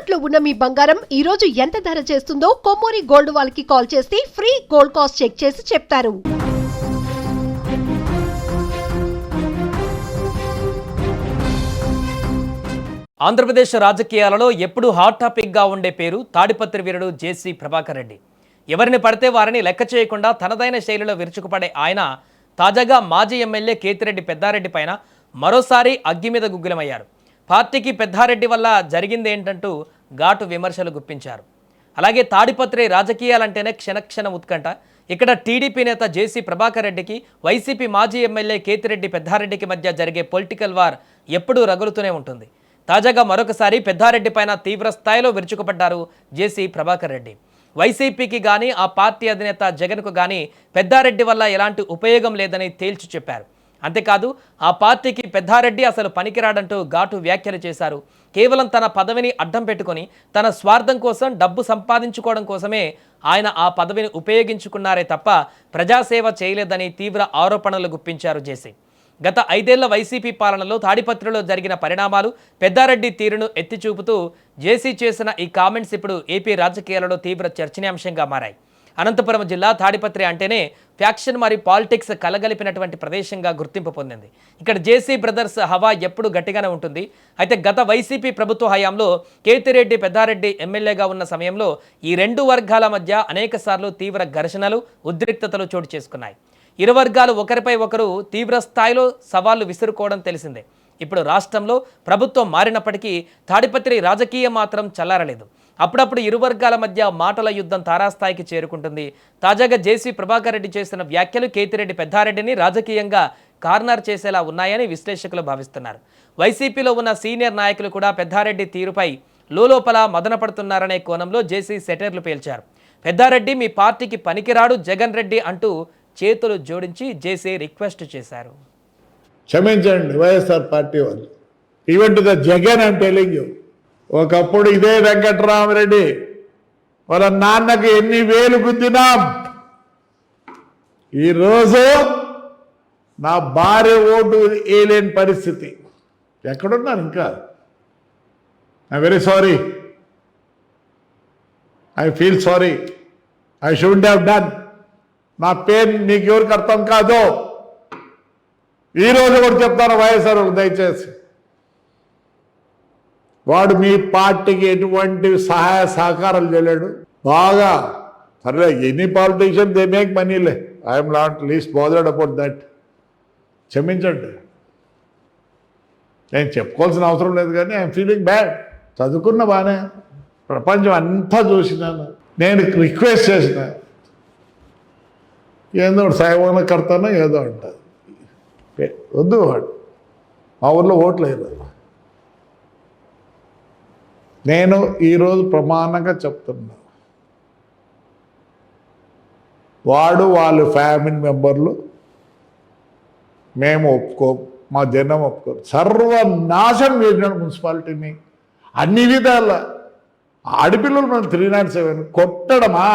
తాకట్లో ఉన్న మీ బంగారం ఈ రోజు ఎంత ధర చేస్తుందో కొమ్మూరి గోల్డ్ వాళ్ళకి కాల్ చేస్తే ఫ్రీ గోల్డ్ కాస్ట్ చెక్ చేసి చెప్తారు. ఆంధ్రప్రదేశ్ రాజకీయాలలో ఎప్పుడూ హాట్ టాపిక్గా ఉండే పేరు తాడిపత్రి వీరుడు జేసీ ప్రభాకర్ రెడ్డి. ఎవరిని పడితే వారిని లెక్క చేయకుండా తనదైన శైలిలో విరుచుకుపడే ఆయన తాజాగా మాజీ ఎమ్మెల్యే కేతిరెడ్డి పెద్దారెడ్డి పైన మరోసారి అగ్గి మీద గుగ్గిలమయ్యారు. పార్టీకి పెద్దారెడ్డి వల్ల జరిగింది ఏంటంటూ ఘాటు విమర్శలు గుప్పించారు. అలాగే తాడిపత్రి రాజకీయాలంటేనే క్షణక్షణ ఉత్కంఠ. ఇక్కడ టీడీపీ నేత జేసీ ప్రభాకర్ రెడ్డికి వైసీపీ మాజీ ఎమ్మెల్యే కేతిరెడ్డి పెద్దారెడ్డికి మధ్య జరిగే పొలిటికల్ వార్ ఎప్పుడూ రగులుతూనే ఉంటుంది. తాజాగా మరొకసారి పెద్దారెడ్డి పైన తీవ్ర స్థాయిలో విరుచుకుపడ్డారు జేసీ ప్రభాకర్ రెడ్డి. వైసీపీకి కానీ ఆ పార్టీ అధినేత జగన్కు కానీ పెద్దారెడ్డి వల్ల ఎలాంటి ఉపయోగం లేదని తేల్చి చెప్పారు. అంతేకాదు ఆ పార్టీకి పెద్దారెడ్డి అసలు పనికిరాడంటూ ఘాటు వ్యాఖ్యలు చేశారు. కేవలం తన పదవిని అడ్డం పెట్టుకొని తన స్వార్థం కోసం డబ్బు సంపాదించుకోవడం కోసమే ఆయన ఆ పదవిని ఉపయోగించుకున్నారే తప్ప ప్రజాసేవ చేయలేదని తీవ్ర ఆరోపణలు గుప్పించారు జేసీ. గత 5 ఏళ్ల వైసీపీ పాలనలో తాడిపత్రిలో జరిగిన పరిణామాలు, పెద్దారెడ్డి తీరును ఎత్తి చూపుతూ జేసీ చేసిన ఈ కామెంట్స్ ఇప్పుడు ఏపీ రాజకీయాలలో తీవ్ర చర్చనీయాంశంగా మారాయి. అనంతపురం జిల్లా తాడిపత్రి అంటేనే ఫ్యాక్షన్ మరియు పాలిటిక్స్ కలగలిపినటువంటి ప్రదేశంగా గుర్తింపు పొందింది. ఇక్కడ జేసీ బ్రదర్స్ హవా ఎప్పుడు గట్టిగానే ఉంటుంది. అయితే గత వైసీపీ ప్రభుత్వ హయాంలో కేతిరెడ్డి పెద్దారెడ్డి ఎమ్మెల్యేగా ఉన్న సమయంలో ఈ రెండు వర్గాల మధ్య అనేకసార్లు తీవ్ర ఘర్షణలు, ఉద్రిక్తతలు చోటు చేసుకున్నాయి. ఇరు వర్గాలు ఒకరిపై ఒకరు తీవ్ర స్థాయిలో సవాళ్లు విసురుకోవడం తెలిసిందే. ఇప్పుడు రాష్ట్రంలో ప్రభుత్వం మారినప్పటికీ తాడిపత్రి రాజకీయం మాత్రం చల్లారలేదు. అప్పుడప్పుడు ఇరు వర్గాల మధ్య మాటల యుద్ధం తారాస్థాయికి చేరుకుంటుంది. తాజాగా జేసీ ప్రభాకర్ రెడ్డి చేసిన వ్యాఖ్యలు కేతిరెడ్డి పెద్దారెడ్డిని రాజకీయంగా కార్నర్ చేసేలా ఉన్నాయని విశ్లేషకులు భావిస్తున్నారు. వైసీపీలో ఉన్న సీనియర్ నాయకులు కూడా పెద్దారెడ్డి తీరుపై లోలోపల మదనపడుతున్నారనే కోణంలో జేసీ సెటైర్లు పేల్చారు. పెద్దారెడ్డి మీ పార్టీకి పనికిరాడు జగన్ రెడ్డి అంటూ చేతులు జోడించి జేసీ రిక్వెస్ట్ చేశారు. క్షమించండి వైఎస్ఆర్ పార్టీ వాళ్ళు, even to the Jagan I'm telling you, ఒకప్పుడు ఇదే వెంకట్రామరెడ్డి వాళ్ళ నాన్నకి ఎన్ని వేలు గుద్దినాం. ఈరోజు నా భార్య ఓటు వేయలేని పరిస్థితి. ఎక్కడున్నారు ఇంకా? I very sorry, I feel sorry, I should have done. నా పెయిన్ మీకు ఎవరికి అర్థం కాదు. ఈరోజు కూడా చెప్తాను వైఎస్ఆర్ దయచేసి, వాడు మీ పార్టీకి ఎటువంటి సహాయ సహకారాలు చేయలేడు. బాగా సరే, ఎనీ పాలిటీషియన్ దే మేక్ మనీలే, I'm not least bothered about that. క్షమించండి, నేను చెప్పుకోవాల్సిన అవసరం లేదు, కానీ ఐఎమ్ ఫీలింగ్ బ్యాడ్. చదువుకున్న బాగానే, ప్రపంచం అంతా చూసినాను, నేను రిక్వెస్ట్ చేసిన ఏదో సాయమాన కడతానో ఏదో అంటారు. వద్దు, వాడు మా ఊళ్ళో ఓట్లు లేదు. నేను ఈరోజు ప్రమాణంగా చెప్తున్నా, వాడు వాళ్ళ ఫ్యామిలీ మెంబర్లు మేము ఒప్పుకో, మా జనం ఒప్పుకోరు. సర్వనాశనం చేసినాడు మున్సిపాలిటీని అన్ని విధాల. ఆడపిల్లలు మనం 307 కొట్టడమా?